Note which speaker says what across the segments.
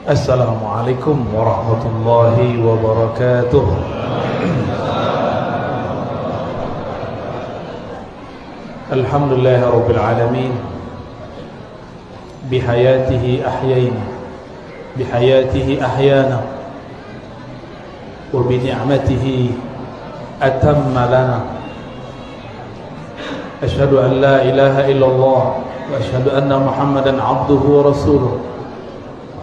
Speaker 1: Assalamualaikum warahmatullahi wabarakatuh. Alhamdulillahi rabbil alamin. Bihayatihi ahyayna, bihayatihi ahyana, wa bini'matihi atamma lana. Asyhadu an la ilaha illallah wa asyhadu anna Muhammadan abduhu wa rasuluh.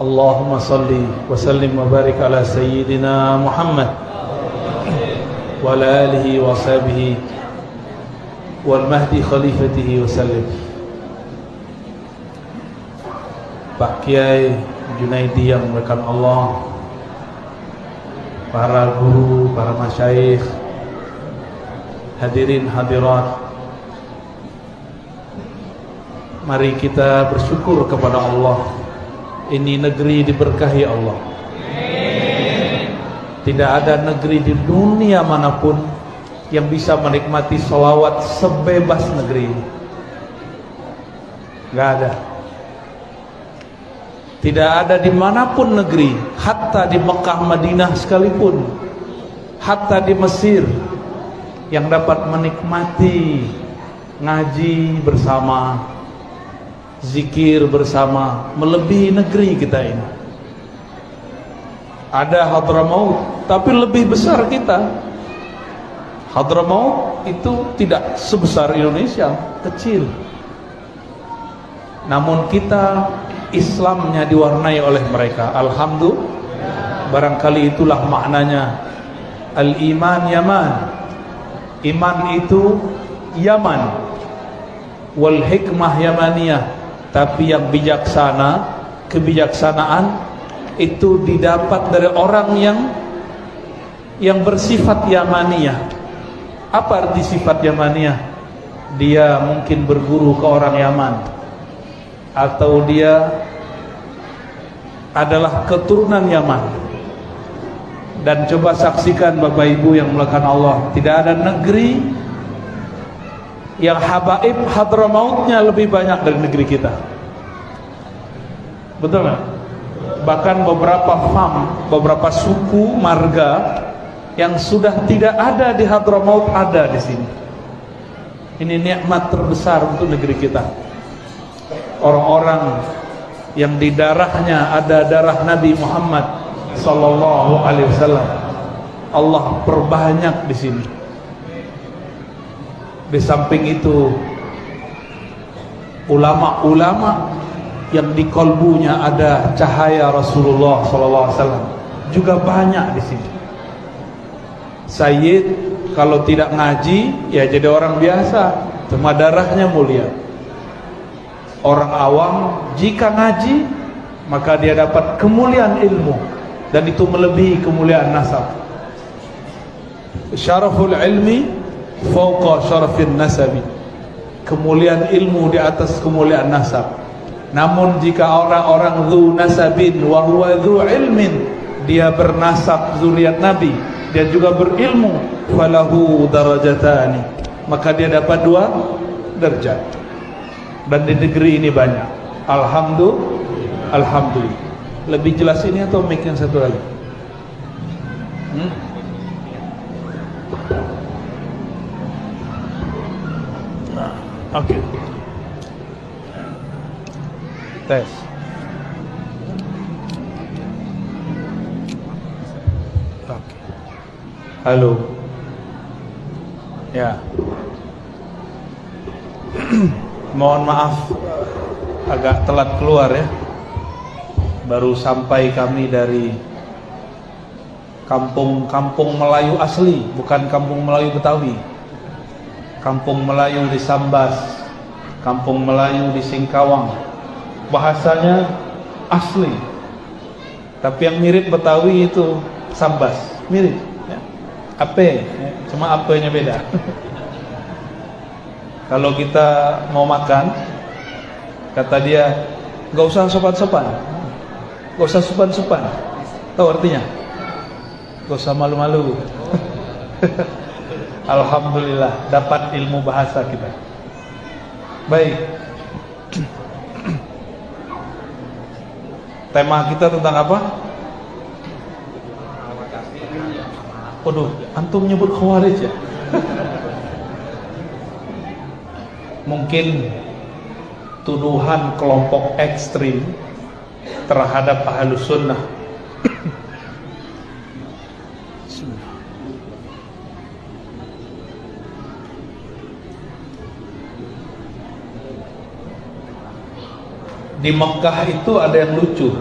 Speaker 1: Allahumma salli wa sallim wa barik ala sayyidina Muhammad wa ala alihi wa sahbihi wal mahdi khalifatihi wa sallim. Pak Kiai Junaidi yang dimuliakan Allah, para guru, para masyayikh, hadirin hadirat, mari kita bersyukur kepada Allah. Ini negeri diberkahi Allah. Tidak ada negeri di dunia manapun yang bisa menikmati sholawat sebebas negeri ini. Gak ada. Tidak ada dimanapun negeri, hatta di Mekah Madinah sekalipun, hatta di Mesir, yang dapat menikmati ngaji bersama, zikir bersama, melebihi negeri kita ini. Ada Hadramaut, tapi lebih besar kita. Hadramaut itu tidak sebesar Indonesia, kecil. Namun kita Islamnya diwarnai oleh mereka. Alhamdulillah. Barangkali itulah maknanya Al-Iman Yaman. Iman itu Yaman, wal hikmah Yamaniyah. Tapi yang bijaksana, kebijaksanaan itu didapat dari orang yang bersifat Yamaniyah. Apa arti sifat Yamaniyah? Dia mungkin berguru ke orang Yaman, atau dia adalah keturunan Yaman. Dan coba saksikan Bapak Ibu yang dimuliakan Allah, tidak ada negeri yang habaib Hadramautnya lebih banyak dari negeri kita. Betul nggak? Bahkan beberapa beberapa suku marga yang sudah tidak ada di Hadramaut ada di sini. Ini nikmat terbesar untuk negeri kita. Orang-orang yang di darahnya ada darah Nabi Muhammad sallallahu alaihi wasallam, Allah perbanyak di sini. Di samping itu, ulama-ulama yang di kolbunya ada cahaya Rasulullah sallallahu alaihi wasallam juga banyak di sini. Sayyid kalau tidak ngaji ya jadi orang biasa, cuma darahnya mulia. Orang awam jika ngaji maka dia dapat kemuliaan ilmu, dan itu melebihi kemuliaan nasab. Syaraful ilmi fauqa syarafin nasabi. Kemuliaan ilmu di atas kemuliaan nasab. Namun jika orang-orang dzu nasabin wa huwa dzu ilmin, dia bernasab zuriat Nabi, dia juga berilmu, falahu darajatani, maka dia dapat 2 derajat. Dan di negeri ini banyak. Alhamdulillah. Alhamdulillah. Lebih jelas ini atau mic yang satu lagi? Oke. Tes. Oke. Halo. Ya. Mohon maaf agak telat keluar ya. Baru sampai kami dari kampung Melayu asli, bukan kampung Melayu Betawi. Kampung Melayu di Sambas, kampung Melayu di Singkawang. Bahasanya asli, tapi yang mirip Betawi itu Sambas, mirip ya. Ape ya. Cuma apenya beda. Kalau kita mau makan, kata dia, gak usah sopan-sopan, gak usah sopan-sopan. Tahu artinya? Gak usah malu-malu. Alhamdulillah dapat ilmu bahasa kita. Baik. Tema kita tentang apa? Waduh, antum nyebut khawarij ya? Mungkin tuduhan kelompok ekstrim terhadap Ahlus Sunnah. Di Mekah itu ada yang lucu.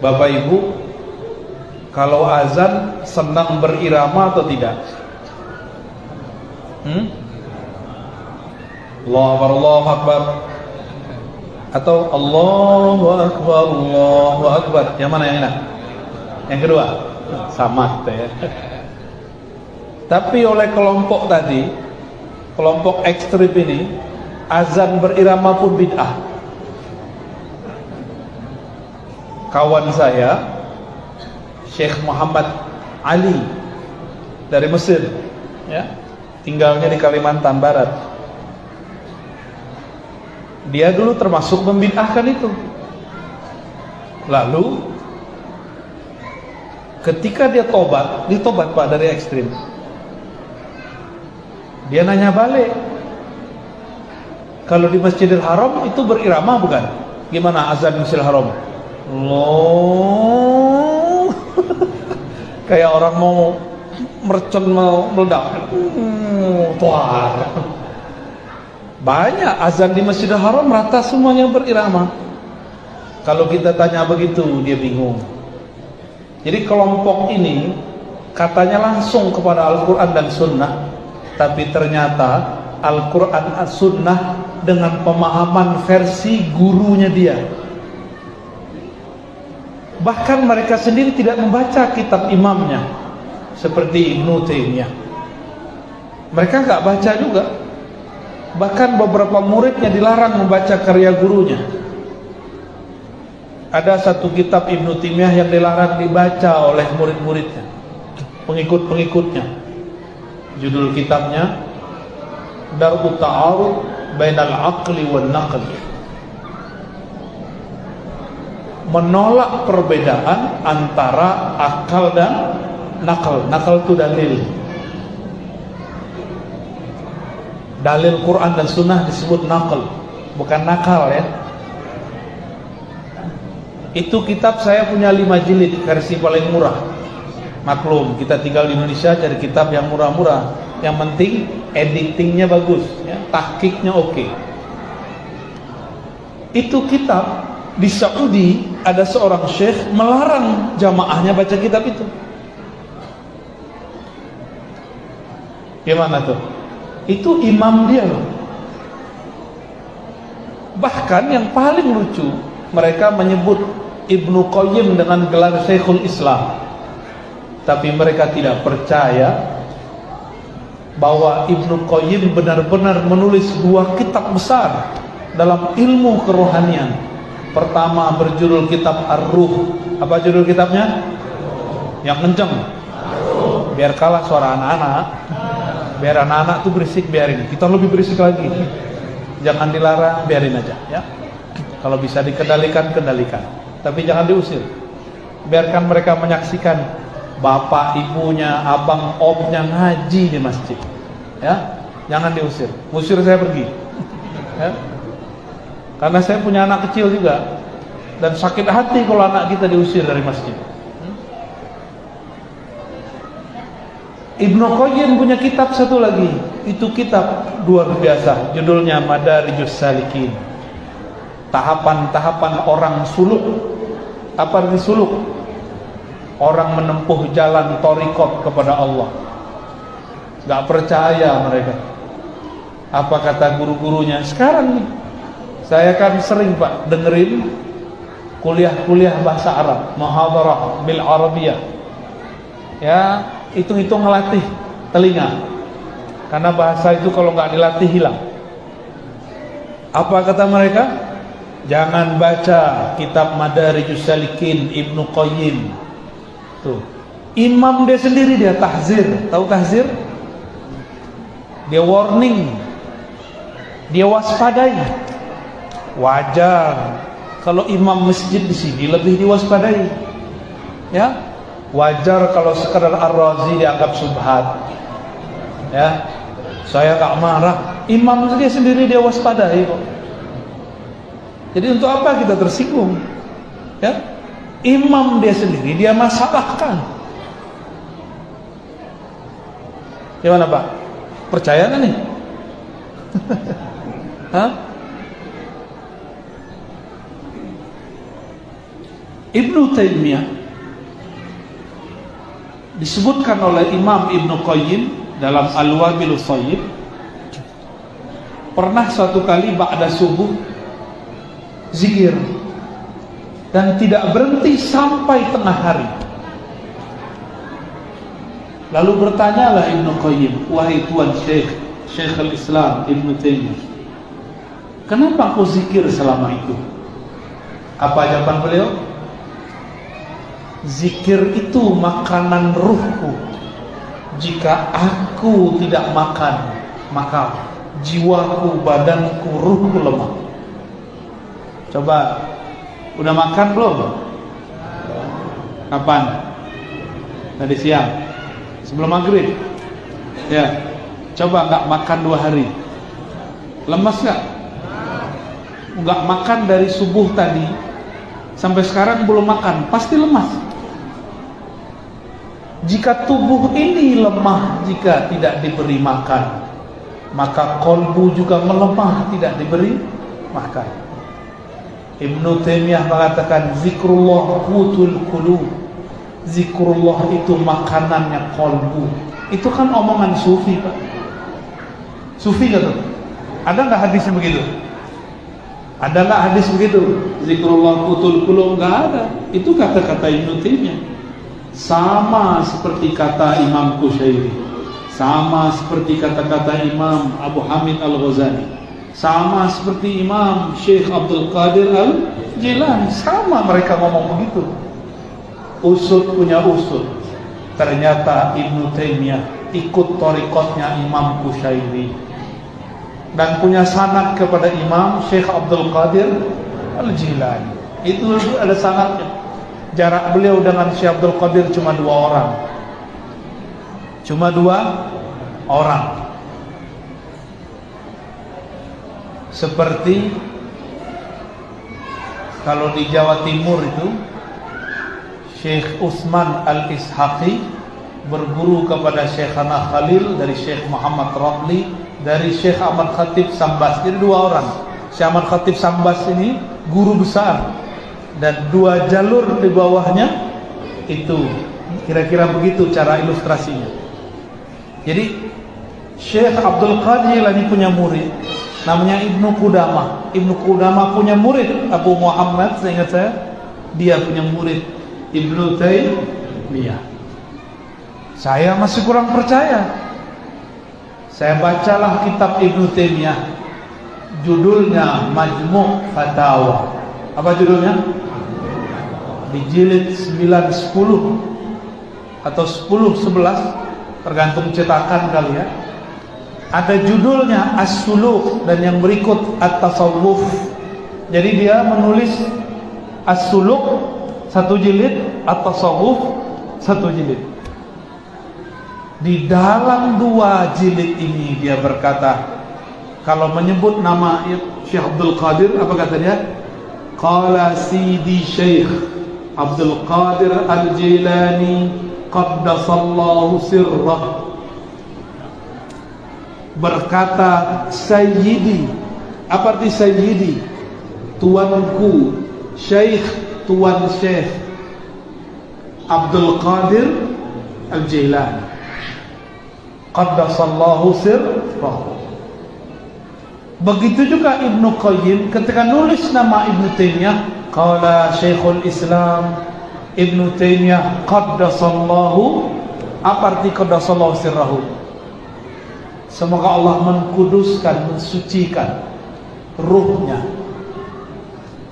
Speaker 1: Bapak Ibu, kalau azan senang berirama atau tidak? Allahu Akbar atau Allahu Akbar, Allahu Akbar. Yang mana yang enak? Yang kedua? Sama ya. Tapi oleh kelompok tadi, kelompok ekstrim ini, azan berirama pun bid'ah. Kawan saya Syekh Muhammad Ali dari Mesir ya, tinggalnya di Kalimantan Barat. Dia dulu termasuk membid'ahkan itu. Lalu ketika dia ditobat Pak dari ekstrim, dia nanya balik, kalau di Masjidil Haram itu berirama bukan? Gimana azan Masjidil Haram? Loh, kayak orang mau mercon, mau meledak. Tuar. Banyak azan di Masjidil Haram rata semuanya berirama. Kalau kita tanya begitu, dia bingung. Jadi kelompok ini katanya langsung kepada Al-Quran dan Sunnah, tapi ternyata Al-Quran dan Sunnah dengan pemahaman versi gurunya dia. Bahkan mereka sendiri tidak membaca kitab imamnya, seperti Ibnu Taimiyah. Mereka nggak baca juga. Bahkan beberapa muridnya dilarang membaca karya gurunya. Ada satu kitab Ibnu Taimiyah yang dilarang dibaca oleh murid-muridnya, pengikut-pengikutnya. Judul kitabnya Dar'ut Ta'arud Bainal Aqli wan Naql. Menolak perbedaan antara akal dan nakal. Nakal itu dalil. Dalil Quran dan Sunnah disebut nakal, bukan nakal ya. Itu kitab saya punya 5 jilid, versi paling murah. Maklum, kita tinggal di Indonesia cari kitab yang murah-murah. Yang penting editingnya bagus ya, tahqiqnya oke. Itu kitab di Saudi, ada seorang syekh melarang jamaahnya baca kitab itu. Gimana tuh? Itu imam dia loh. Bahkan yang paling lucu, mereka menyebut Ibnu Qayyim dengan gelar Syekhul Islam. Tapi mereka tidak percaya bahwa Ibnu Qayyim benar-benar menulis 2 kitab besar dalam ilmu kerohanian. Pertama berjudul kitab Ar-Ruh. Apa judul kitabnya? Yang kenceng. Biar kalah suara anak-anak. Biar anak-anak tuh berisik, biarin. Kita lebih berisik lagi. Jangan dilarang, biarin aja ya. Kalau bisa dikendalikan, kendalikan. Tapi jangan diusir. Biarkan mereka menyaksikan bapak, ibunya, abang, omnya ngaji di masjid. Ya, jangan diusir. Usir saya pergi. Ya. Karena saya punya anak kecil juga, dan sakit hati kalau anak kita diusir dari masjid. Ibnu Qayyim punya kitab satu lagi. Itu kitab luar biasa, judulnya Madarijus Salikin. Tahapan-tahapan orang suluk. Apa arti suluk? Orang menempuh jalan thariqat kepada Allah. Gak percaya mereka. Apa kata guru-gurunya? Sekarang nih, saya kan sering Pak dengerin kuliah-kuliah bahasa Arab, muhadharah bil Arabiyah. Ya, hitung-hitung ngelatih telinga. Karena bahasa itu kalau nggak dilatih hilang. Apa kata mereka? Jangan baca kitab Madarijus Salikin Ibnu Qayyim. Tuh. Imam dia sendiri dia tahzir. Tahu tahzir? Dia warning. dia waspadai. Wajar kalau imam masjid di sini lebih diwaspadai. Ya, wajar kalau sekadar Ar-Razi dianggap subhat. Ya, saya gak marah. Imam dia sendiri dia waspadai kok. Jadi untuk apa kita tersinggung? Ya, imam dia sendiri dia masalahkan. Gimana Pak? Percaya kan nih? Hah? Ibnu Taimiyah disebutkan oleh Imam Ibnu Qayyim dalam Al-Wabilus Shayyib, pernah suatu kali ba'da subuh zikir dan tidak berhenti sampai tengah hari. Lalu bertanyalah Ibnu Qayyim, wahai tuan Syekh al-Islam Ibnu Taimiyah, kenapa kau zikir selama itu? Apa jawaban beliau? Zikir itu makanan ruhku. Jika aku tidak makan, maka jiwaku, badanku, ruhku lemah. Coba, udah makan belum? Kapan? Tadi siang, sebelum maghrib. Ya, coba nggak makan 2 hari, lemas nggak? Nggak makan dari subuh tadi sampai sekarang belum makan, pasti lemas. Jika tubuh ini lemah jika tidak diberi makan, maka kolbu juga melemah tidak diberi makan. Ibnu Taimiyah mengatakan zikrullah qutul qulub. Zikrullah itu makanannya kolbu. Itu kan omongan sufi Pak. Sufi kata. Ada nggak hadisnya begitu? Ada nggak hadis begitu? Zikrullah qutul qulub? Nggak ada. Itu kata-kata Ibnu Taimiyah. Sama seperti kata Imam Qushairi, sama seperti kata-kata Imam Abu Hamid Al-Ghazali, sama seperti Imam Syekh Abdul Qadir Al-Jilani. Sama mereka ngomong begitu. Usud punya usud. Ternyata Ibnu Taimiyah ikut thariqatnya Imam Qushairi dan punya sanad kepada Imam Syekh Abdul Qadir Al-Jilani. Itu ada sanadnya. Jarak beliau dengan Syekh Abdul Qadir cuma 2 orang. Cuma 2 orang. Seperti kalau di Jawa Timur itu Syekh Utsman Al-Ishaqi berguru kepada Syekh Hana Khalil dari Syekh Muhammad Ramli dari Syekh Ahmad Khatib Sambas. Jadi 2 orang. Syekh Ahmad Khatib Sambas ini guru besar dan 2 jalur di bawahnya itu. Kira-kira begitu cara ilustrasinya. Jadi Syekh Abdul Qadir Jilani punya murid namanya Ibnu Qudamah. Ibnu Qudamah punya murid Abu Muhammad, seingat saya dia punya murid Ibnu Taimiyah. Saya masih kurang percaya. Saya bacalah kitab Ibnu Taimiyah, judulnya Majmu' Fatawa. Apa judulnya? Di jilid 9-10 atau 10-11 tergantung cetakan kali ya. Ada judulnya As-Suluk dan yang berikut At-Tasawwuf. Jadi dia menulis As-Suluk 1 jilid, At-Tasawwuf 1 jilid. Di dalam 2 jilid ini dia berkata, kalau menyebut nama Syekh Abdul Qadir, apa kata dia? Qala Sidi Syekh Abdul Qadir Al-Jilani qaddasallahu sirrah. Berkata Sayyidi. Apa arti Sayyidi? Tuanku. Syekh, tuan Syekh Abdul Qadir Al-Jilani qaddasallahu sirrah. Begitu juga Ibnu Qayyim ketika nulis nama Ibnu Taimiyah, qala Syekhul Islam Ibnu Taimiyah qaddasallahu. Apa arti qaddasallahu sirrahu? Semoga Allah mengkuduskan, mensucikan ruhnya.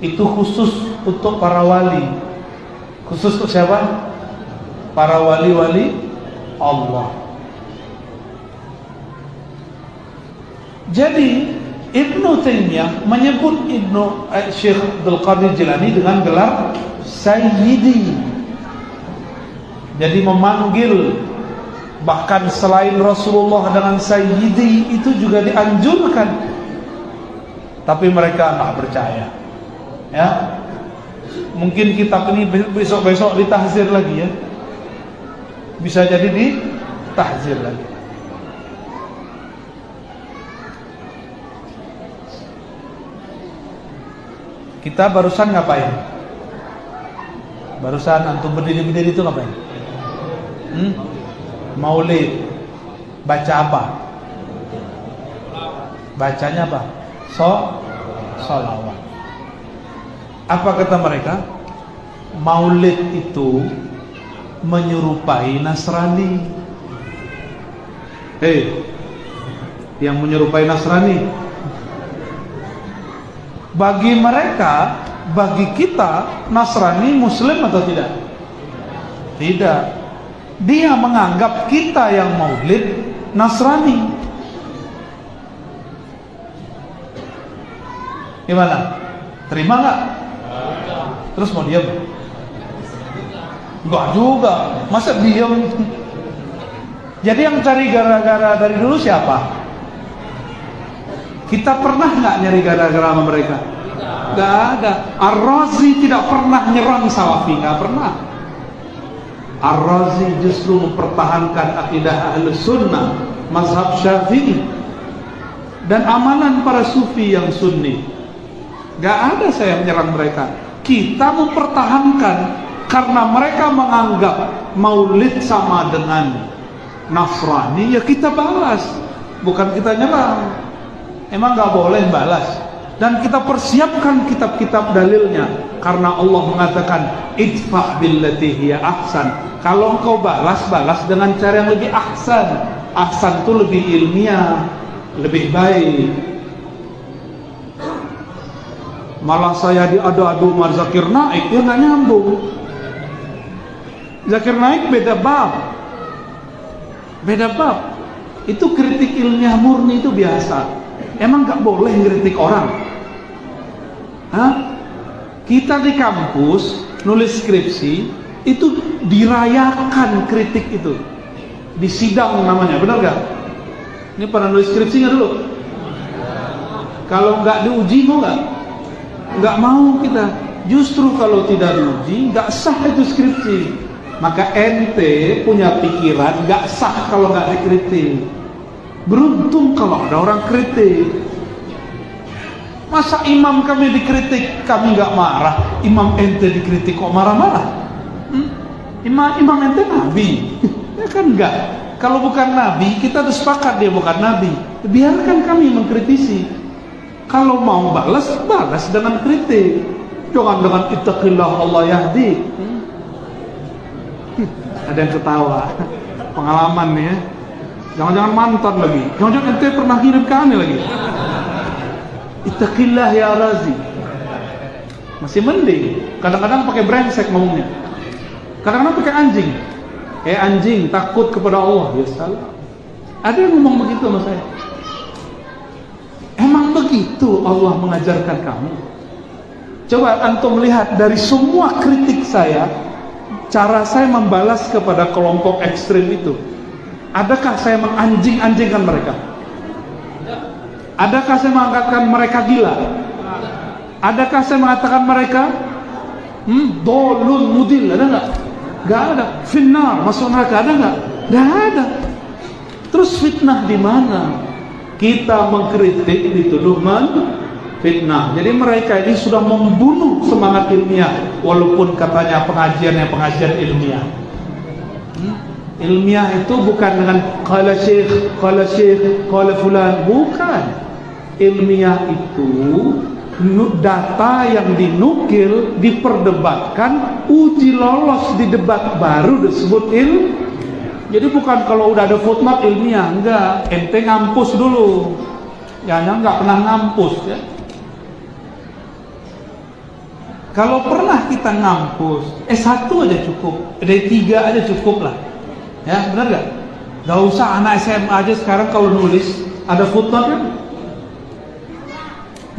Speaker 1: Itu khusus untuk para wali. Khusus untuk siapa? Para wali-wali Allah. Jadi Ibnu Taimiyah menyebut Syekh Abdul Qadir Jilani dengan gelar Sayyidi. Jadi memanggil bahkan selain Rasulullah dengan Sayyidi itu juga dianjurkan. Tapi mereka nggak percaya. Ya, mungkin kitab ini besok-besok ditahzir lagi ya. Bisa jadi ditahzir lagi. Kita barusan ngapain? Barusan antum berdiri-berdiri itu ngapain? Maulid. Baca apa? Bacanya apa? Sholawat. Apa kata mereka? Maulid itu menyerupai Nasrani. Yang menyerupai Nasrani. Bagi mereka, bagi kita, Nasrani Muslim atau tidak? Tidak. Dia menganggap kita yang maulid Nasrani. Gimana? Terima nggak? Terus mau diam? Enggak juga. Masa diam? Jadi yang cari gara-gara dari dulu siapa? Kita pernah nggak nyari gara-gara sama mereka? Nggak ada. Ar-Razi tidak pernah nyerang Salafi, nggak pernah. Ar-Razi justru mempertahankan akidah Ahlus Sunnah, mazhab Syafi'i, dan amalan para Sufi yang Sunni. Nggak ada saya menyerang mereka. Kita mempertahankan karena mereka menganggap Maulid sama dengan Nasrani, ya kita balas, bukan kita nyerang. Emang nggak boleh balas. Dan kita persiapkan kitab-kitab dalilnya, karena Allah mengatakan idfa' billati hiya ahsan. Kalau engkau balas dengan cara yang lebih ahsan. Ahsan itu lebih ilmiah, lebih baik. Malah saya diadu-adu sama Zakir Naik, dia nggak nyambung. Zakir Naik beda bab. Itu kritik ilmiah murni, itu biasa. Emang gak boleh ngeritik orang? Kita di kampus nulis skripsi itu dirayakan kritik itu. Di sidang namanya, benar gak? Ini pernah nulis skripsi gak dulu? Kalau gak diuji mau gak? Gak mau kita. Justru kalau tidak diuji gak sah itu skripsi. Maka ente punya pikiran gak sah kalau gak dikritik. Beruntung kalau ada orang kritik. Masa imam kami dikritik kami gak marah? Imam ente dikritik kok marah-marah? Imam ente nabi? Ya kan enggak. Kalau bukan nabi kita udah sepakat dia bukan nabi. Biarkan kami mengkritisi. Kalau mau balas dengan kritik. Jangan dengan ittaqillah Allah yahdi. Ada yang ketawa. Pengalaman nih ya. Jangan-jangan mantan lagi. Jangan-jangan ente pernah kirim ke aneh lagi. Ittaqillah ya Razi. Masih mending. Kadang-kadang pakai brengsek ngomongnya. Kadang-kadang pakai anjing. Anjing takut kepada Allah. Ya salah. Ada yang ngomong begitu sama saya. Emang begitu Allah mengajarkan kamu? Coba antum melihat dari semua kritik saya, cara saya membalas kepada kelompok ekstrim itu. Adakah saya menganjing-anjingkan mereka? Adakah saya mengatakan mereka gila? Adakah saya mengatakan mereka dolun mudil? Ada nggak? Nggak ada. Finnar masuk neraka, ada nggak? Nggak ada. Terus fitnah di mana? Kita mengkritik dituduh fitnah. Jadi mereka ini sudah membunuh semangat ilmiah, walaupun katanya pengajiannya pengajian ilmiah. Ilmiah itu bukan dengan qala syekh, qala fulan, bukan. Ilmiah itu data yang dinukil, diperdebatkan, uji lolos di debat baru disebut Jadi bukan kalau udah ada footnote ilmiah, enggak. Ente ngampus dulu. Jangan nggak pernah ngampus ya. Kalau pernah kita ngampus, S1 aja cukup, D3 aja cukup lah. Ya, benar gak? Gak usah anak SMA aja sekarang kalau nulis ada footnote kan?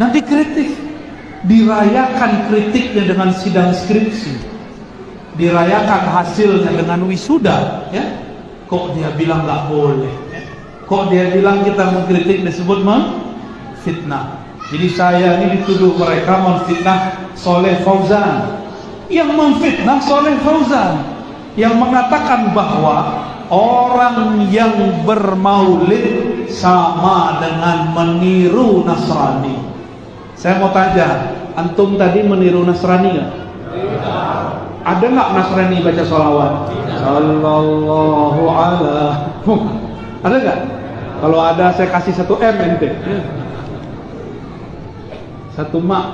Speaker 1: dan dikritik, dirayakan kritiknya dengan sidang skripsi, dirayakan hasilnya dengan wisuda, ya. Kok dia bilang nggak boleh, ya? Kok dia bilang kita mengkritik disebut fitnah. Jadi saya ini dituduh mereka memfitnah Soleh Fauzan. Yang memfitnah Soleh Fauzan, yang mengatakan bahwa orang yang bermaulid sama dengan meniru Nasrani. Saya mau tanya, antum tadi meniru Nasrani nggak? Ada nggak Nasrani baca sholawat? Sallallahu ala. Ada nggak? Kalau ada saya kasih 1 M ente. 1 mak.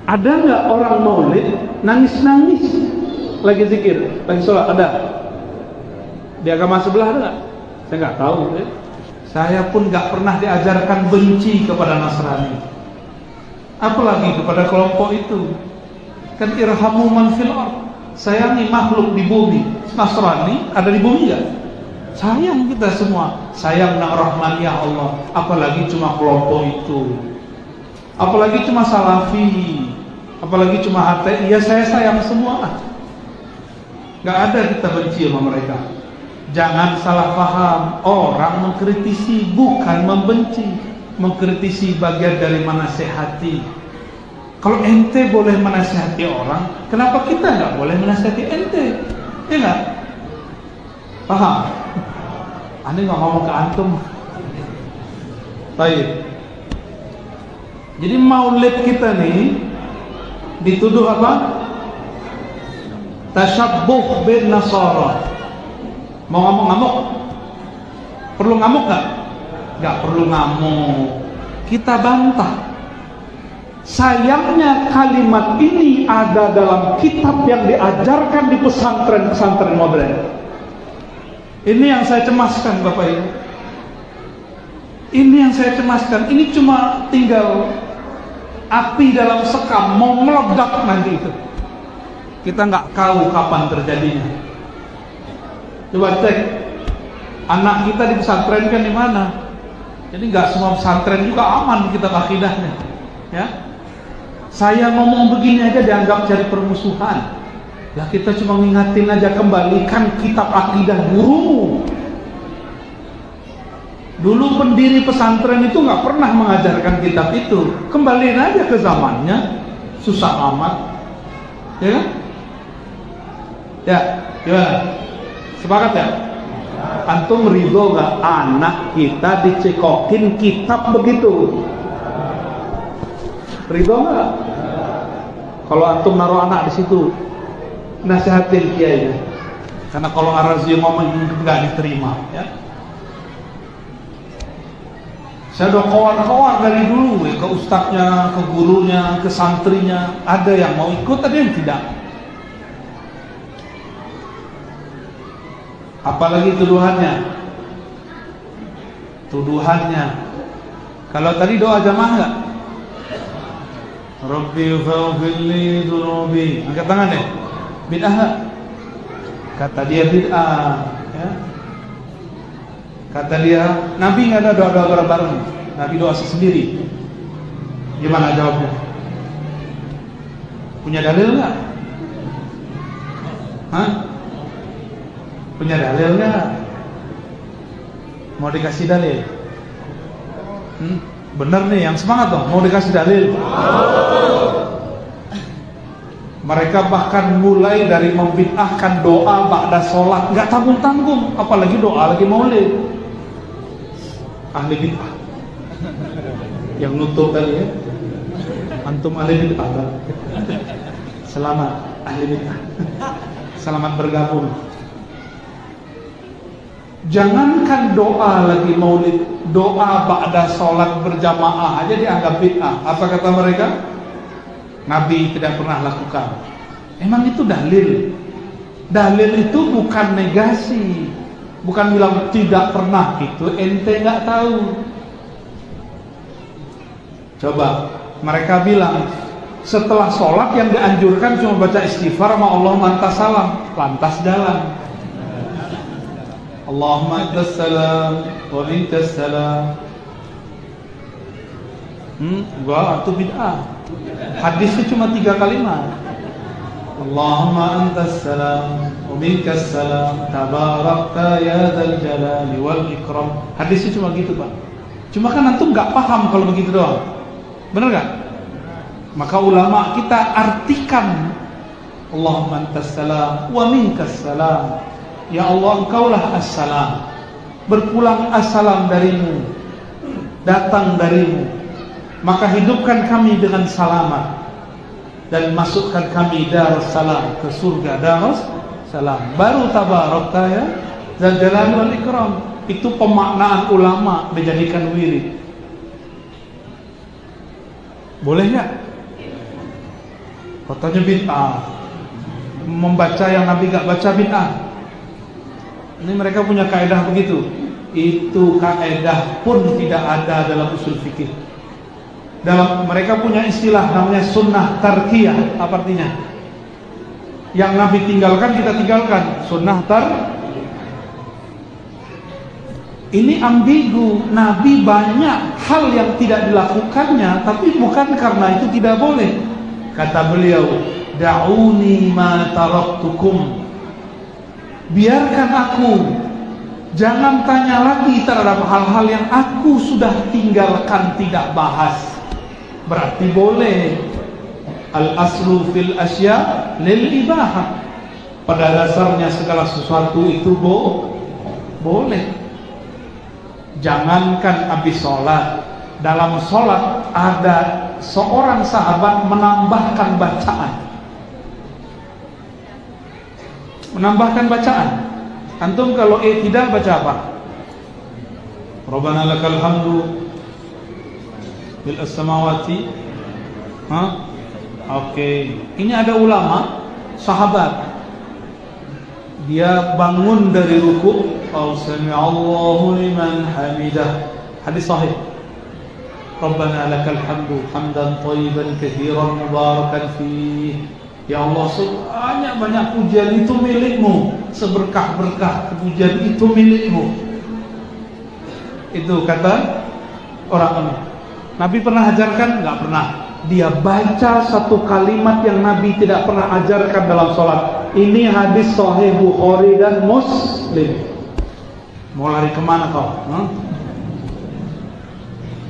Speaker 1: Ada nggak orang maulid nangis-nangis lagi zikir, lagi sholat? Ada? Di agama sebelah ada nggak? Saya nggak tahu. Ya. Saya pun nggak pernah diajarkan benci kepada Nasrani, apalagi kepada kelompok itu. Kan irhamu man fil ard, sayangi makhluk di bumi. Nasrani ada di bumi nggak? Sayang kita semua, sayang nak rahman ya Allah. Apalagi cuma kelompok itu, apalagi cuma salafi, apalagi cuma HTI. Ya saya sayang semua. Nggak ada kita benci sama mereka. Jangan salah paham, orang mengkritisi bukan membenci. Mengkritisi bagian dari menasehati. Kalau ente boleh menasehati orang, kenapa kita nggak boleh menasehati ente? Ya nggak? Paham? Ane nggak ngomong ke antum. Baik. Jadi maulid kita nih dituduh apa? Tasyabbuh bin Nasara. Mau ngamuk-ngamuk? Perlu ngamuk gak? Gak perlu ngamuk. Kita bantah. Sayangnya kalimat ini ada dalam kitab yang diajarkan di pesantren-pesantren modern. Ini yang saya cemaskan Bapak Ibu. Ini yang saya cemaskan. Ini cuma tinggal api dalam sekam, mau meledak nanti itu. Kita nggak tahu kapan terjadinya. Coba cek anak kita di pesantren kan di mana. Jadi nggak semua pesantren juga aman kita akidahnya, ya. Saya ngomong begini aja dianggap cari permusuhan. Ya kita cuma ngingatin aja, kembalikan kitab akidah gurumu. Dulu pendiri pesantren itu nggak pernah mengajarkan kitab itu. Kembaliin aja ke zamannya, susah amat, ya kan? Ya, gimana? Sepakat ya? Antum ridho gak anak kita dicekokin kitab begitu? Ridho gak? Kalau antum naruh anak di situ, nasihatin kiainya. Karena kalau Ar-Razi ngomong nggak diterima, ya. Saya udah kawar-kawar dari dulu, ke ustadznya, ke gurunya, ke santrinya. Ada yang mau ikut, ada yang tidak. Apalagi tuduhannya. Kalau tadi doa jamaah enggak? Rabbi faghfirli dzunubi. Angkat tangan deh. Bid'ah. Kata dia bid'ah, ya. Kata dia, Nabi enggak ada doa-doa bareng. Nabi doa sendiri. Gimana jawabnya? Punya dalil enggak? Hah? Punya dalil nggak? Mau dikasih dalil? Bener nih, yang semangat dong. Mau dikasih dalil? Mereka bahkan mulai dari membid'ahkan doa ba'da sholat, nggak tanggung-tanggung, apalagi doa lagi maulid. Ahli bid'ah. Yang nutup tadi ya, antum ahli bid'ah. Selamat ahli bid'ah. Selamat bergabung. Jangankan doa lagi maulid, doa ba'da sholat berjamaah aja dianggap bid'ah. Apa kata mereka? Nabi tidak pernah lakukan. Emang itu dalil? Dalil itu bukan negasi, bukan bilang tidak pernah. Itu ente nggak tahu. Coba mereka bilang setelah sholat yang dianjurkan cuma baca istighfar sama Allah lantas salam, lantas jalan. Allahumma antas salam wa mintas salam. Enggak, itu bid'ah. Hadisnya cuma 3 kalimat. Allahumma antas salam wa minkas salam tabarakta ya dzal jalali wal ikram. Hadisnya cuma gitu, Pak. Cuma kan antum enggak paham kalau begitu doang. Benar enggak? Maka ulama kita artikan Allahumma antas salam wa minkas salam. Ya Allah, engkaulah as-salam. Berpulang as-salam darimu, datang darimu. Maka hidupkan kami dengan selamat dan masukkan kami darussalam, ke surga darussalam. Baru tabarakta ya dzal jalali wal ikram. Itu pemaknaan ulama menjadikan wirid. Boleh enggak? Katanya bid'ah. Membaca yang Nabi enggak baca bid'ah. Ini mereka punya kaidah begitu. Itu kaidah pun tidak ada dalam usul fikih. Mereka punya istilah namanya sunnah tarkiyah. Apa artinya? Yang Nabi tinggalkan kita tinggalkan. Sunnah ini ambigu. Nabi banyak hal yang tidak dilakukannya, tapi bukan karena itu tidak boleh. Kata beliau, da'uni ma taraktukum. Biarkan aku, jangan tanya lagi terhadap hal-hal yang aku sudah tinggalkan, tidak bahas. Berarti boleh. Al-aslu fil asya lil ibahah. Pada dasarnya segala sesuatu itu boleh. Jangankan habis sholat, dalam sholat ada seorang sahabat menambahkan bacaan. Antum kalau tidak baca apa? Rabbana lakal hamdu bil as-samawati. Oke. Ini ada ulama sahabat, dia bangun dari ruku, Allahu liman hamidah. Hadis sahih. Rabbana lakal hamdu hamdan thayyiban katsiran mubarakan fihi. Ya Allah, banyak pujian itu milikmu, seberkah-berkah pujian itu milikmu. Itu kata orang ini. Nabi pernah ajarkan? Enggak pernah. Dia baca satu kalimat yang Nabi tidak pernah ajarkan dalam sholat. Ini hadis sahih Bukhari dan Muslim. Mau lari kemana kau?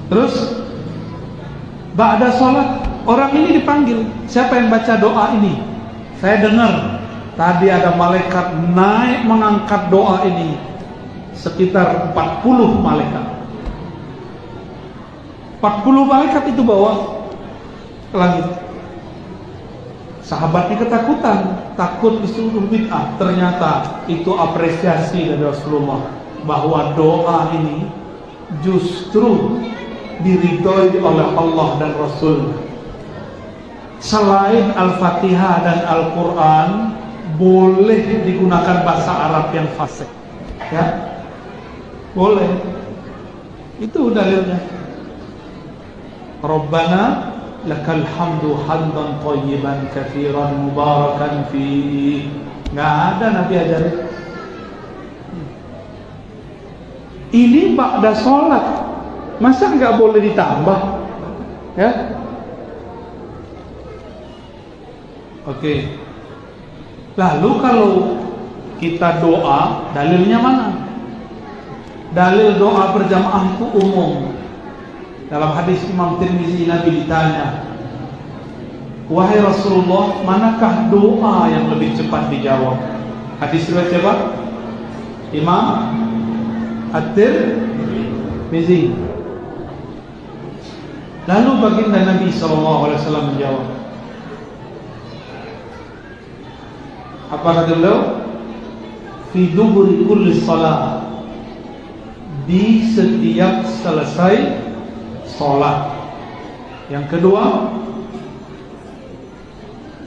Speaker 1: Terus ba'da sholat, orang ini dipanggil. Siapa yang baca doa ini? Saya dengar tadi ada malaikat naik mengangkat doa ini. Sekitar 40 malaikat. 40 malaikat itu bawa ke langit. Sahabatnya ketakutan, takut disuruh bid'ah. Ternyata itu apresiasi dari Rasulullah, bahwa doa ini justru diridhoi oleh Allah dan Rasul. Selain Al-Fatihah dan Al-Quran, boleh digunakan bahasa Arab yang fasih, ya, boleh. Itu dalilnya. Rabbana lakal hamdu hamdan thayyiban katsiran mubarakan fi. Nggak ada Nabi ajarin. Ini ba'da sholat, masa nggak boleh ditambah? Ya. Oke. Lalu kalau kita doa, dalilnya mana? Dalil doa berjamaah itu umum. Dalam hadis Imam Tirmizi, Nabi ditanya, wahai Rasulullah, manakah doa yang lebih cepat dijawab? Hadis riwayat siapa? Imam At-Tirmizi. Lalu baginda Nabi SAW menjawab, apa kata beliau? Fi duburi kulli salat, di setiap selesai sholat. Yang kedua,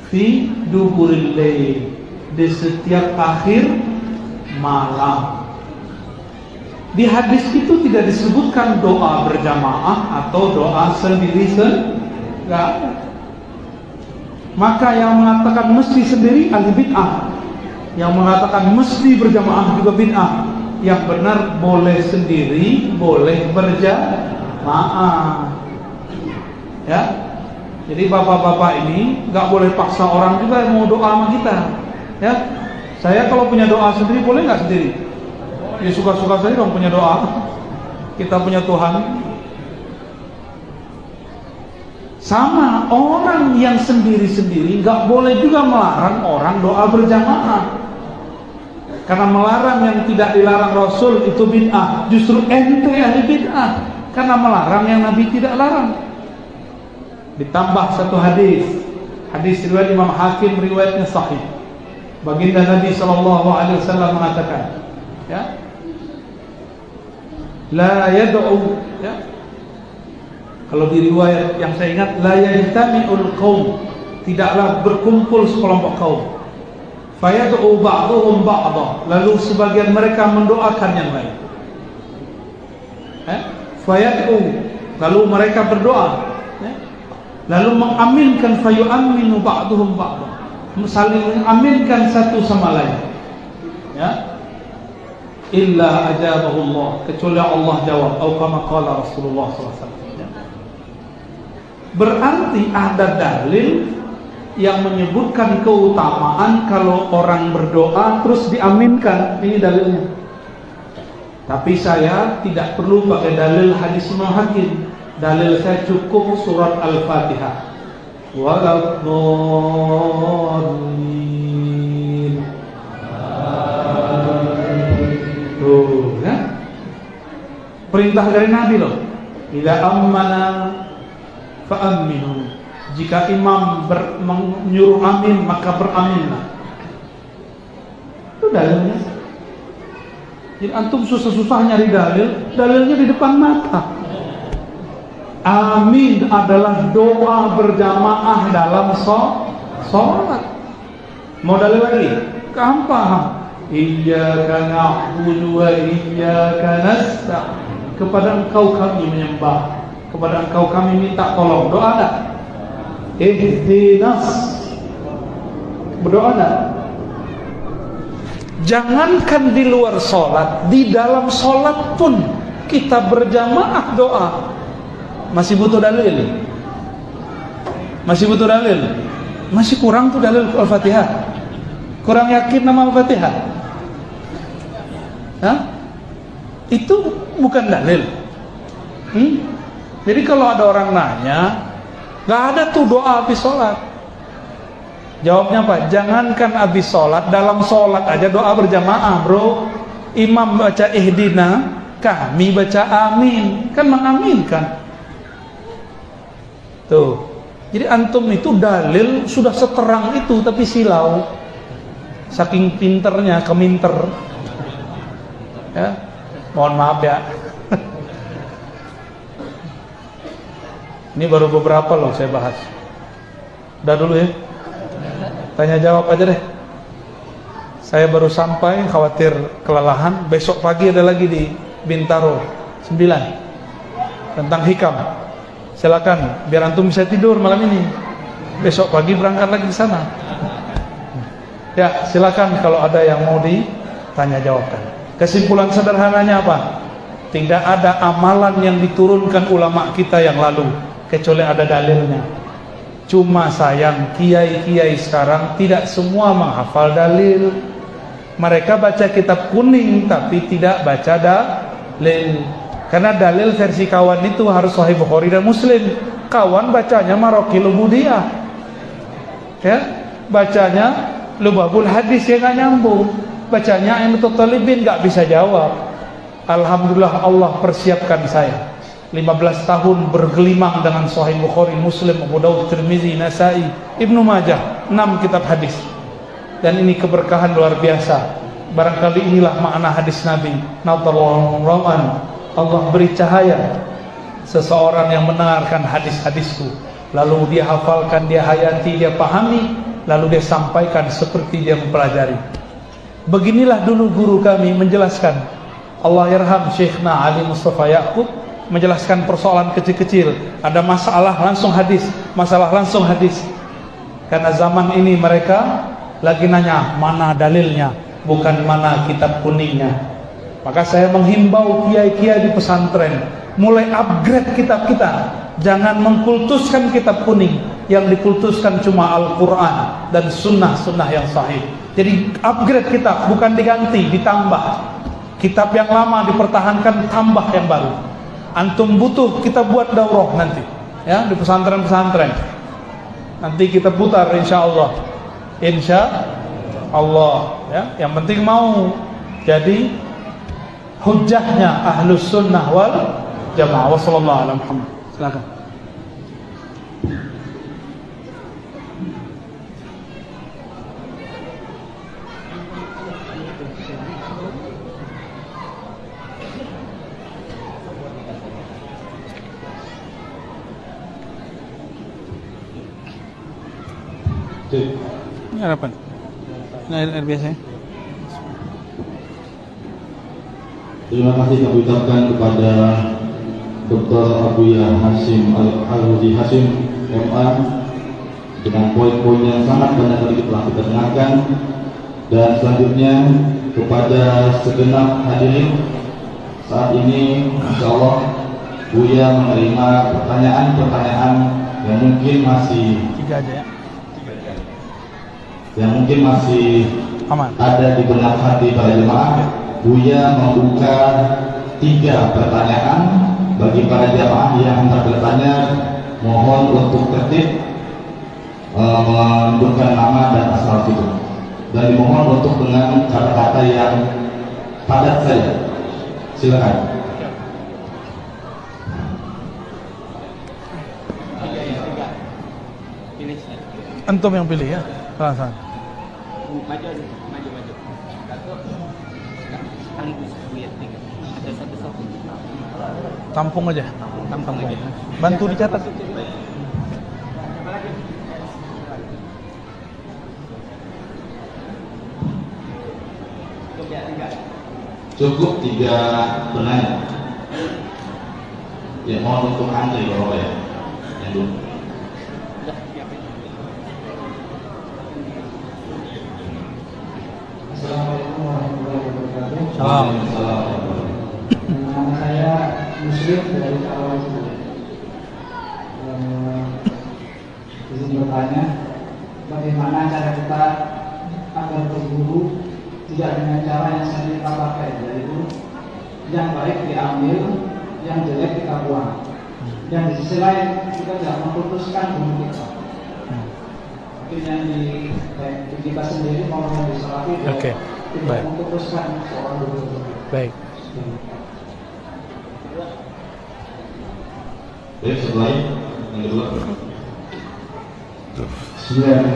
Speaker 1: fi duburil lail, di setiap akhir malam. Di hadis itu tidak disebutkan doa berjamaah atau doa sendiri-sendiri. Maka yang mengatakan mesti sendiri ahli bid'ah, yang mengatakan mesti berjamaah juga bid'ah. Yang benar boleh sendiri, boleh berjamaah. Ya. Jadi bapak-bapak ini nggak boleh paksa orang juga yang mau doa sama kita. Ya. Saya kalau punya doa sendiri boleh nggak sendiri? Ya suka-suka saya dong punya doa. Kita punya Tuhan. Sama orang yang sendiri-sendiri nggak boleh juga melarang orang doa berjamaah. Karena melarang yang tidak dilarang Rasul itu bid'ah. Justru ente ahli bid'ah. Karena melarang yang Nabi tidak larang. Ditambah satu hadis riwayat Imam Hakim, riwayatnya sahih. Baginda Nabi SAW mengatakan, ya, la yad'u, ya, kalau di riwayat yang saya ingat, la yajtami'ul qaum, tidaklah berkumpul sekelompok kaum. Fayad'u ba'dhum ba'dha, lalu sebagian mereka mendoakan yang lain. Fayad'u, lalu mereka berdoa, ya? Lalu mengaminkan, fayu'aminu ba'dhum ba'dha, saling mengaminkan satu sama lain. Ya. Illa ajabahullah, kecuali Allah jawab, atau kama qala Rasulullah SAW. Berarti ada dalil yang menyebutkan keutamaan kalau orang berdoa terus diaminkan. Ini dalilnya. Tapi saya tidak perlu pakai dalil hadis Imam Hakim. Dalil saya cukup surat Al-Fatihah. Waladhdallin. Tuh, ya? Perintah dari Nabi loh. Idza ammana fa'aminu. Jika imam menyuruh amin, maka beraminlah. Itu dalilnya. Jadi antum susah-susah nyari dalilnya di depan mata. Amin adalah doa berjamaah dalam sholat. Mau dalil lagi? Gampang. Iyyaka na'budu wa iyyaka nasta'in. Kepada Engkau kami menyembah, kepada Engkau kami minta tolong. Doa enggak? Ihdinas. Berdoa enggak? Jangankan di luar sholat, di dalam sholat pun kita berjamaah doa. Masih butuh dalil? Masih butuh dalil? Masih kurang tuh dalil Al-Fatihah. Kurang yakin nama Al-Fatihah. Hah? Itu bukan dalil. Jadi kalau ada orang nanya, gak ada tuh doa habis sholat. Jawabnya apa? Jangankan habis sholat, dalam sholat aja doa berjamaah, bro. Imam baca ihdina, kami baca amin. Kan mengaminkan. Tuh. Jadi antum itu dalil sudah seterang itu, tapi silau. Saking pinternya, keminter. Ya, mohon maaf ya. Ini baru beberapa loh saya bahas. Udah dulu ya. Tanya jawab aja deh. Saya baru sampai, khawatir kelelahan. Besok pagi ada lagi di Bintaro 9 tentang hikam. Silakan, biar antum bisa tidur malam ini. Besok pagi berangkat lagi ke sana. Ya, silakan kalau ada yang mau ditanya jawabkan. Kesimpulan sederhananya apa? Tidak ada amalan yang diturunkan ulama kita yang lalu kecuali ada dalilnya. Cuma sayang kiai-kiai sekarang tidak semua menghafal dalil. Mereka baca kitab kuning tapi tidak baca dalil. Karena dalil versi kawan itu harus Sahih Bukhari dan Muslim. Kawan bacanya Maraqil Ubudiyah. Ya, bacanya Lubabul Hadis yang gak nyambung. Bacanya Ainutul Talibin gak bisa jawab. Alhamdulillah Allah persiapkan saya 15 tahun bergelimang dengan Sahih Bukhari, Muslim, Abu Daud, Tirmizi, Nasai, Ibnu Majah, 6 kitab hadis. Dan ini keberkahan luar biasa. Barangkali inilah makna hadis Nabi. Nadallahu ra'an, Allah beri cahaya seseorang yang mendengarkan hadis-hadisku, lalu dia hafalkan, dia hayati, dia pahami, lalu dia sampaikan seperti dia mempelajari. Beginilah dulu guru kami menjelaskan. Allah yarham Syekhna Ali Mustafa Yaqub menjelaskan persoalan kecil-kecil. Ada masalah langsung hadis, masalah langsung hadis. Karena zaman ini mereka lagi nanya mana dalilnya, bukan mana kitab kuningnya. Maka saya menghimbau kiai-kiai di pesantren, mulai upgrade kitab kita. Jangan mengkultuskan kitab kuning, yang dikultuskan cuma Al-Quran dan sunnah-sunnah yang sahih. Jadi upgrade kitab, bukan diganti, ditambah. Kitab yang lama dipertahankan, tambah yang baru. Antum butuh, kita buat daurah nanti, ya, di pesantren-pesantren. Nanti kita putar insya Allah. Insya Allah, ya. Yang penting mau jadi hujjahnya Ahlus Sunnah wal Jamaah. Wassallallahu ala Muhammad. Silakan. Ini harapan. Ini air biasa ya.
Speaker 2: Terima kasih kami ucapkan kepada Dr. Abuya Hasyim Al-Hudi Hasyim MA dengan poin-poin yang sangat banyak tadi telah kita dengarkan. Dan selanjutnya kepada segenap hadirin, saat ini insya Allah Buya menerima pertanyaan-pertanyaan yang mungkin masih ada di benak hati para jemaah. Buya membuka 3 pertanyaan bagi para jemaah yang hendak bertanya. Mohon untuk tertib menyebutkan nama dan asal itu, dan dimohon untuk dengan kata-kata yang padat saja. Silakan.
Speaker 1: Antum yang pilih ya. Salah.
Speaker 3: Maju. Sekaligus lihat ada satu-satu.
Speaker 1: Tampung aja. Bantu dicatat.
Speaker 2: Cukup 3 penanya. Ya, mohon untuk antri Bapak ya. Yang dulu.
Speaker 4: Assalamualaikum warahmatullahi wabarakatuh.
Speaker 1: Salam.
Speaker 4: Nama saya Muslim dari Karawang. Izin bertanya, bagaimana cara kita agar berburu tidak dengan cara yang sering kita pakai, yaitu yang baik diambil, yang jelek kita buang. Yang di sisi lain kita tidak memutuskan bulu kita. Mungkin yang di kita sendiri mau yang disalafi,
Speaker 1: Oke.
Speaker 4: tidak
Speaker 1: Baik.
Speaker 4: memutuskan soal bulu.
Speaker 1: Baik.
Speaker 2: Baik, setelah yang kedua.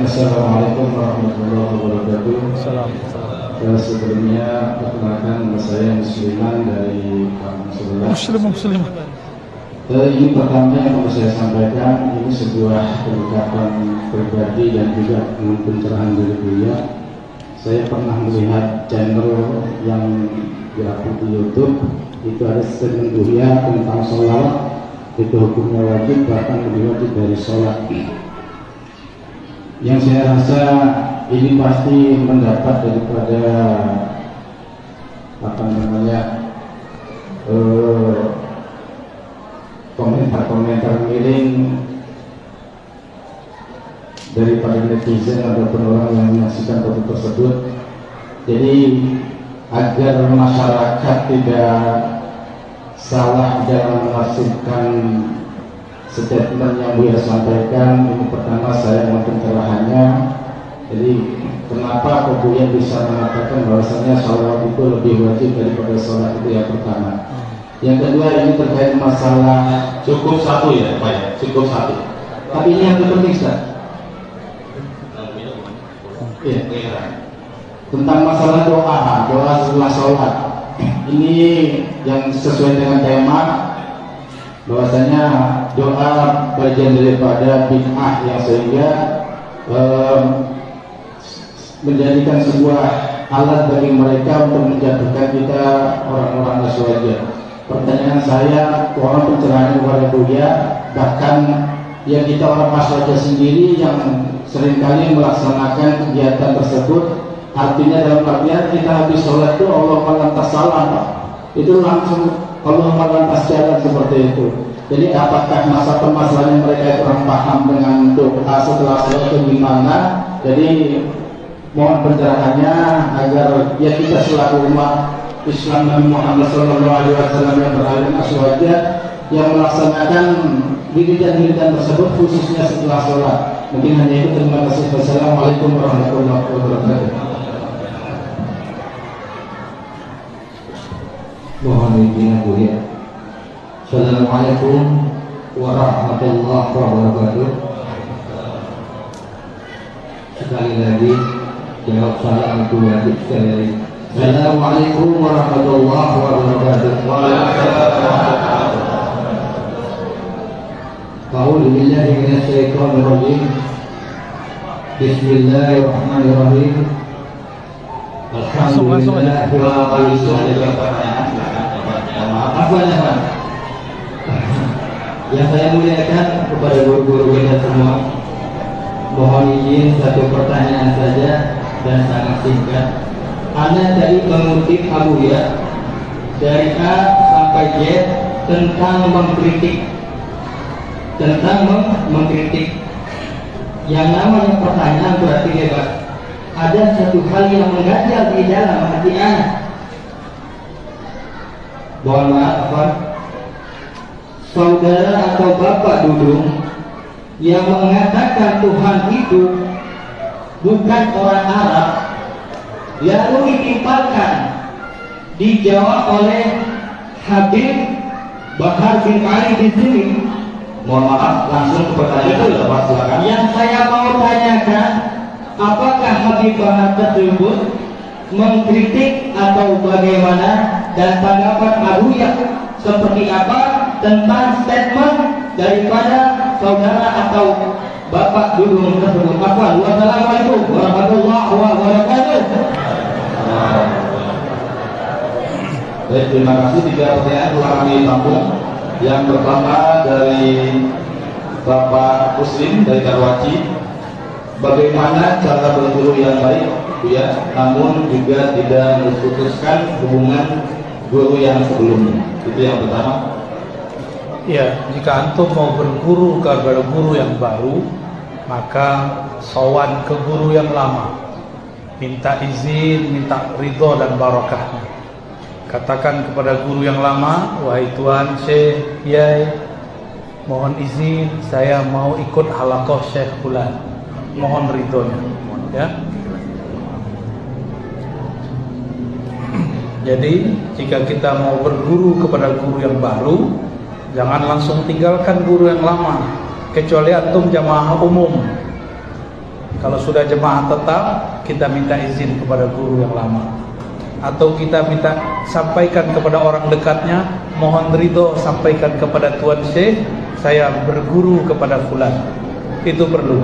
Speaker 4: Assalamualaikum warahmatullahi wabarakatuh.
Speaker 1: Salam.
Speaker 4: Sebelumnya perkenalkan nama saya Musliman dari kampung sebelah.
Speaker 1: Muslim.
Speaker 4: Ini pertama yang mau saya sampaikan, ini sebuah ungkapan pribadi dan juga pencerahan dari Buya. Saya pernah melihat channel yang diupload di YouTube, itu ada statement Buya tentang sholat, itu hukumnya wajib, bahkan lebih wajib dari sholat. Yang saya rasa ini pasti mendapat daripada komentar-komentar miring daripada netizen ataupun orang yang menyaksikan foto tersebut. Jadi agar masyarakat tidak salah dalam menafsirkan statement yang Buya sampaikan, ini pertama saya mau pencerahannya. Jadi kenapa kok Buya bisa mengatakan bahwasanya sholat itu lebih wajib daripada sholat, itu yang pertama. Yang kedua, ini terkait masalah
Speaker 2: Cukup 1 ya, Pak ya? Cukup 1.
Speaker 4: tapi ini yang terpenting, Ustaz. Iya. Tentang masalah doa setelah sholat. Ini yang sesuai dengan tema, bahwasanya doa bagian daripada bid'ah yang sehingga menjadikan sebuah alat bagi mereka untuk menjatuhkan kita orang-orang aswaja. Pertanyaan saya, orang pencerahan kepada Buya, bahkan yang kita orang aswaja sendiri yang seringkali melaksanakan kegiatan tersebut, artinya dalam artian kita habis sholat itu Allah lantas salam, Pak. Itu langsung Allah melantas jalan seperti itu. Jadi apakah masa permasalahan mereka kurang paham dengan doa setelah sholat itu gimana? Jadi mohon pencerahannya agar ya kita selaku umat Islam Nabi Muhammad SAW yang beralim aswaja yang melaksanakan wiridan-wiridan tersebut khususnya setelah sholat. Mungkin hanya itu. Terima kasih. Wassalamualaikum warahmatullahi wabarakatuh.
Speaker 2: Mohon izin Bu ya. Assalamualaikum warahmatullahi wabarakatuh. Sekali lagi jawab salam itu wajib sekali lagi. Assalamualaikum warahmatullahi wabarakatuh. A'udzu billahi minasy syaithanir rajim. Bismillahirrahmanirrahim. Alhamdulillah. Yang saya muliakan kepada guru-guru kita semua, mohon izin satu pertanyaan saja dan sangat singkat. Anda tadi mengutip Abu ya dari A sampai Z tentang mengkritik, Yang namanya pertanyaan berarti hebat. Ada satu hal yang mengganjal di dalam hati anak. Mohon maaf, Pak. Saudara atau bapak Dudung yang mengatakan Tuhan itu bukan orang Arab, lalu ditimpalkan, dijawab oleh Habib Bahar bin Ali di sini. Mohon maaf, langsung ke pertanyaan itu, Pak, silakan. Yang saya mau tanyakan, apakah Habib Bahar tersebut mengkritik atau bagaimana, dan tanggapan Abu ya seperti apa tentang statement daripada saudara atau bapak Dudung tersebut? Wassalamualaikum warahmatullahi wabarakatuh. Baik, terima kasih. 3 pertanyaan telah kami tampung. Yang pertama dari Bapak Muslim dari Karwaci, bagaimana cara berguru yang baik, ya, namun juga tidak memutuskan hubungan guru yang sebelumnya? Itu yang pertama.
Speaker 1: Ya, jika antum mau berguru kepada guru yang baru, maka sowan ke guru yang lama, minta izin, minta ridho dan barokahnya. Katakan kepada guru yang lama, wahai Tuan Syekh Yai, mohon izin saya mau ikut halaqah Syekh Fulan, mohon ridhonya, ya. Jadi jika kita mau berguru kepada guru yang baru, jangan langsung tinggalkan guru yang lama, kecuali antum jamaah umum. Kalau sudah jemaah tetap, kita minta izin kepada guru yang lama, atau kita minta sampaikan kepada orang dekatnya, mohon ridho sampaikan kepada Tuan Syekh, saya berguru kepada fulan. Itu perlu.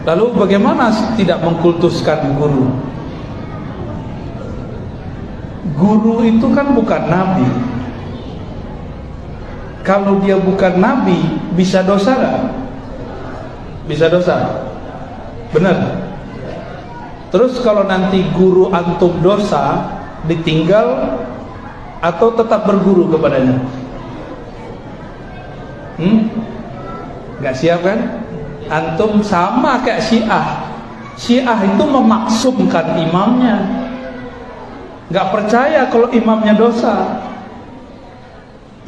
Speaker 1: Lalu bagaimana tidak mengkultuskan guru? Guru itu kan bukan nabi. Kalau dia bukan nabi, bisa dosa gak? Bisa dosa. Benar. Terus kalau nanti guru antum dosa, ditinggal atau tetap berguru kepadanya? Gak siap kan? Antum sama kayak Syiah. Syiah itu memaksumkan imamnya, gak percaya kalau imamnya dosa.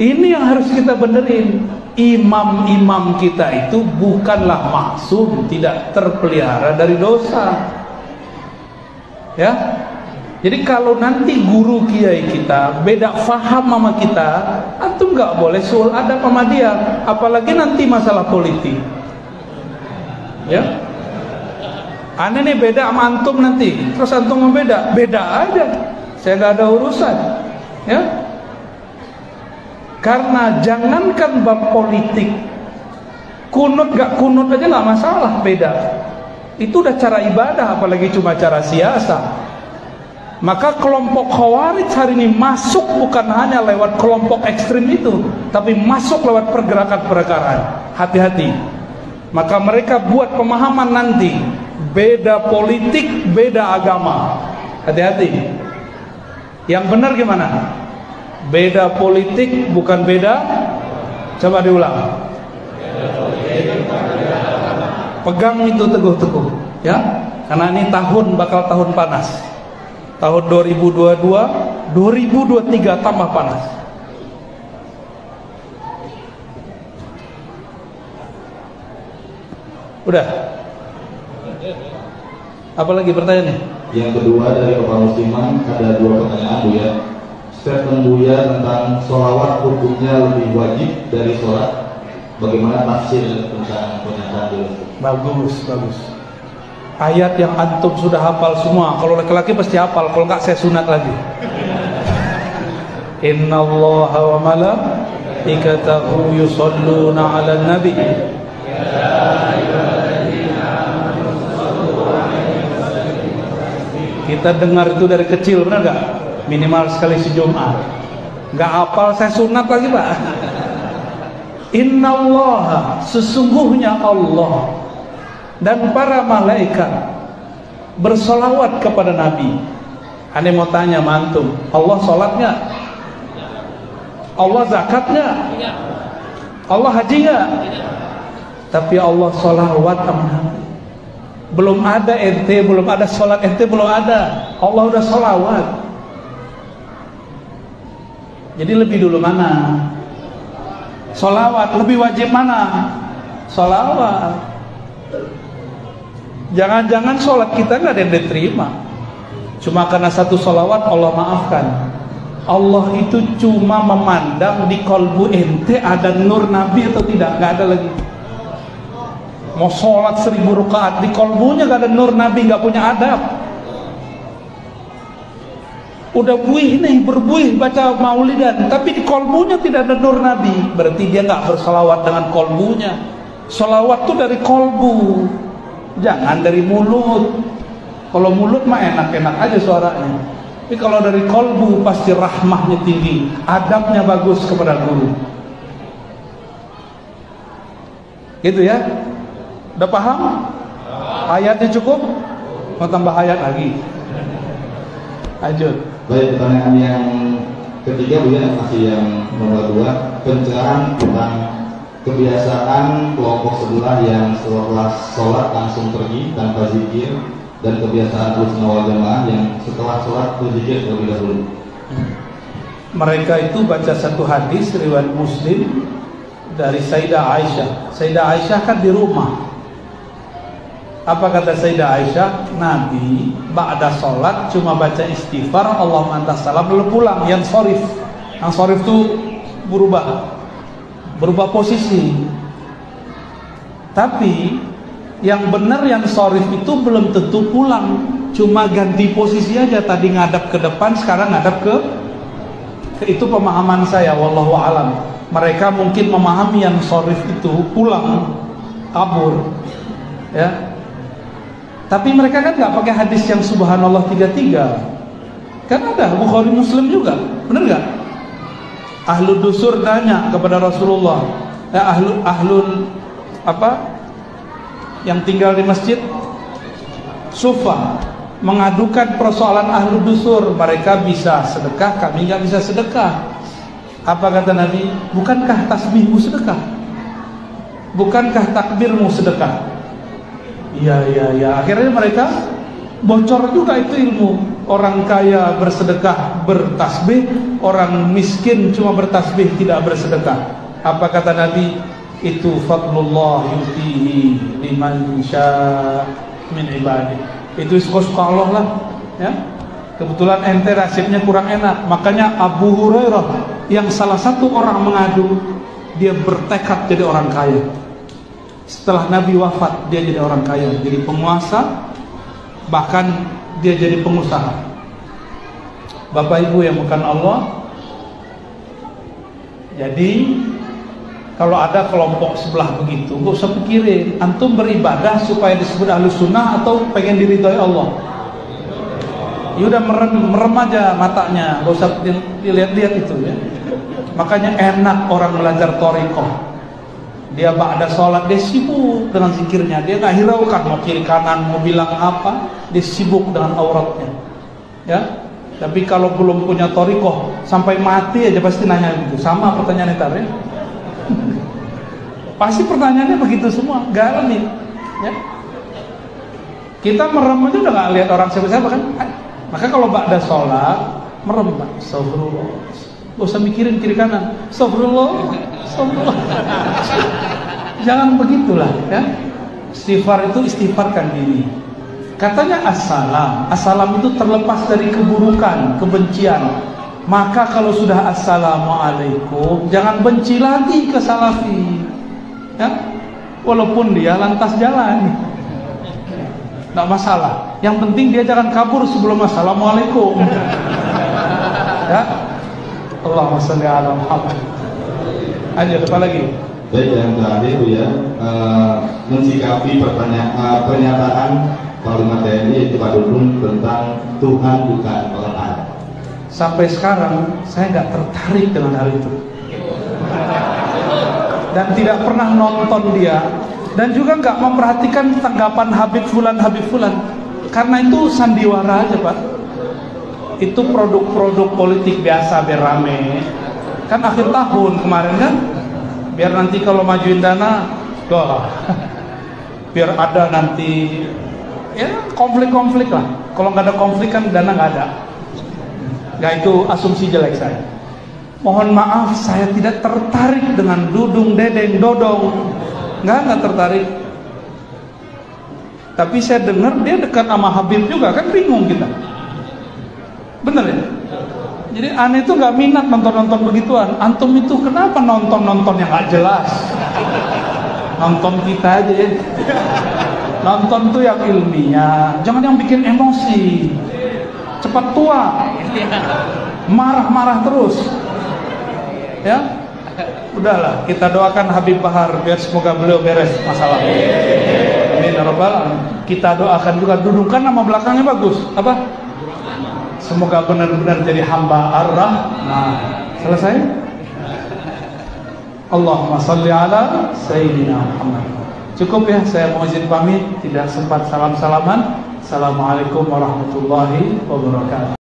Speaker 1: Ini yang harus kita benerin. Imam-imam kita itu bukanlah maksum, tidak terpelihara dari dosa, ya. Jadi kalau nanti guru kiai kita beda faham sama kita, antum gak boleh suul adab sama dia, apalagi nanti masalah politik, ya. Aneh nih beda sama antum nanti, terus antum membeda, beda aja, saya gak ada urusan, ya. Karena jangankan bab politik, kunut gak kunut aja gak masalah, beda. Itu udah cara ibadah, apalagi cuma cara siasa. Maka kelompok Khawarij hari ini masuk bukan hanya lewat kelompok ekstrim itu, tapi masuk lewat pergerakan-pergerakan. Hati-hati. Maka mereka buat pemahaman nanti, beda politik, beda agama. Hati-hati. Yang benar gimana? Beda politik bukan beda. Coba diulang. Pegang itu teguh-teguh, ya. Karena ini bakal tahun panas. Tahun 2022, 2023 tambah panas. Udah. Apalagi pertanyaannya?
Speaker 4: Yang kedua dari Bapak Musliman, ada 2 pertanyaan Buya. Statement Buya tentang sholawat hukumnya lebih wajib dari sholat. Bagaimana tafsir tentang pernyataan itu?
Speaker 1: Bagus. Ayat yang antum sudah hafal semua. Kalau laki-laki pasti hafal. Kalau enggak saya sunat lagi. Innallaha wa malaikatahu yusholluna 'alan nabi. Kita dengar itu dari kecil, benar gak? Minimal sekali sejumat. Gak hafal saya sunat lagi, Pak. Innallaha, sesungguhnya Allah dan para malaikat bersolawat kepada Nabi. Ane mau tanya mantum, Allah sholat gak? Allah zakat gak? Allah haji gak? Tapi Allah sholawat sama Nabi. Belum ada ente, belum ada sholat ente, belum ada. Allah udah sholawat. Jadi lebih dulu mana? Sholawat. Lebih wajib mana? Sholawat. Jangan-jangan sholat kita nggak ada yang diterima. Cuma karena satu sholawat Allah maafkan. Allah itu cuma memandang di kolbu ente ada nur Nabi atau tidak. Nggak ada lagi. Mau sholat 1000 rakaat di kolbunya gak ada nur Nabi, gak punya adab. Udah buih nih, berbuih baca maulidan, tapi di kolbunya tidak ada nur Nabi. Berarti dia gak bersalawat dengan kolbunya. Salawat tuh dari kolbu, jangan dari mulut. Kalau mulut mah enak-enak aja suaranya. Tapi kalau dari kolbu pasti rahmahnya tinggi, adabnya bagus kepada guru. Gitu ya. Udah paham? Ayatnya cukup? Mau tambah ayat lagi? Lanjut.
Speaker 4: Baik, pertanyaan yang ketiga Buya, masih yang nomor 2. Pencerahan tentang kebiasaan kelompok sebelah yang setelah sholat langsung pergi tanpa zikir, dan kebiasaan Ahlussunnah wal Jamaah yang setelah sholat berzikir terlebih dahulu.
Speaker 1: Mereka itu baca satu hadis riwayat Muslim dari Sayyidah Aisyah. Sayyidah Aisyah kan di rumah. Apa kata Sayyidah Aisyah? Nabi ba'da sholat cuma baca istighfar, Allahumma antas salam, lalu pulang. Yang sorif itu berubah posisi. Tapi yang benar yang sorif itu belum tentu pulang, cuma ganti posisi aja. Tadi ngadap ke depan, sekarang ngadap ke itu pemahaman saya, wallahu alam. Mereka mungkin memahami yang sorif itu pulang, kabur, ya. Tapi mereka kan nggak pakai hadis yang subhanallah 33. Kan ada Bukhari Muslim juga, benar nggak? Ahlul dusur tanya kepada Rasulullah, ahlul apa? Yang tinggal di masjid Sufa mengadukan persoalan ahlul dusur, mereka bisa sedekah, kami nggak bisa sedekah. Apa kata Nabi? Bukankah tasbihmu sedekah? Bukankah takbirmu sedekah? Ya. Akhirnya mereka bocor juga itu ilmu. Orang kaya bersedekah bertasbih, orang miskin cuma bertasbih tidak bersedekah. Apa kata Nabi? Itu fadlullah yutihi liman syaa min ibadih. Itu suka Allah lah, ya. Kebetulan ente nasibnya kurang enak. Makanya Abu Hurairah yang salah satu orang mengadu, dia bertekad jadi orang kaya. Setelah Nabi wafat, dia jadi orang kaya, jadi penguasa, bahkan dia jadi pengusaha. Bapak Ibu yang bukan Allah. Jadi kalau ada kelompok sebelah begitu, gak usah pikirin. Antum beribadah supaya disebut ahlu sunnah atau pengen diridhoi Allah? Ya udah merem aja matanya, gak usah dilihat-lihat itu ya. Makanya enak orang belajar thariqah. Dia ba'da sholat, dia sibuk dengan zikirnya. Dia gak hiraukan mau kiri kanan, mau bilang apa. Dia sibuk dengan auratnya, ya. Tapi kalau belum punya thariqah sampai mati aja pasti nanya gitu. Sama pertanyaan ntar ya. Pasti pertanyaannya begitu semua, gak nih. Ya. Kita merem aja udah gak lihat orang siapa-siapa kan. Maka kalau ba'da sholat merem, astagfirullah. Gak usah mikirin kiri kanan. Astagfirullah, astagfirullah. Jangan begitulah ya. Istighfar itu istighfarkan diri. Katanya assalam. Assalam itu terlepas dari keburukan, kebencian. Maka kalau sudah assalamualaikum, jangan benci lagi ke salafi. Ya? Walaupun dia lantas jalan, nggak masalah. Yang penting dia jangan kabur sebelum assalamualaikum. Ya, Allahumma sholli ala Muhammad. Aja apa lagi?
Speaker 4: Baik, yang terakhir ya, mensikapi pernyataan Panglima TNI yaitu Pak Dudung tentang Tuhan bukan Al-Quran.
Speaker 1: Sampai sekarang saya nggak tertarik dengan hal itu. Dan tidak pernah nonton dia, dan juga nggak memperhatikan tanggapan Habib Fulan karena itu sandiwara aja Pak. Itu produk-produk politik biasa biar rame. Kan akhir tahun kemarin kan, biar nanti kalau majuin dana, biar ada nanti ya konflik-konflik lah. Kalau nggak ada konflik kan dana nggak ada. Nggak, itu asumsi jelek saya. Mohon maaf, saya tidak tertarik dengan Dudung, Dedeng, Dodong. Nggak tertarik. Tapi saya dengar dia dekat sama Habib juga, kan bingung kita. Bener ya? Jadi aneh itu nggak minat nonton-nonton begituan. Antum itu kenapa nonton-nonton yang nggak jelas? Nonton kita aja ya. Nonton tuh yang ilmiah, jangan yang bikin emosi. Cepat tua, marah-marah terus. Ya, udahlah, kita doakan Habib Bahar biar semoga beliau beres masalah. Amin ya rabbal alamin. Kita doakan juga Dudung, kan nama belakangnya bagus. Apa? Semoga benar-benar jadi hamba ar-Rah. Nah, selesai. Allahumma sholli ala Sayyidina Muhammad. Cukup ya, saya mau izin pamit, tidak sempat salam-salaman. Assalamualaikum warahmatullahi wabarakatuh.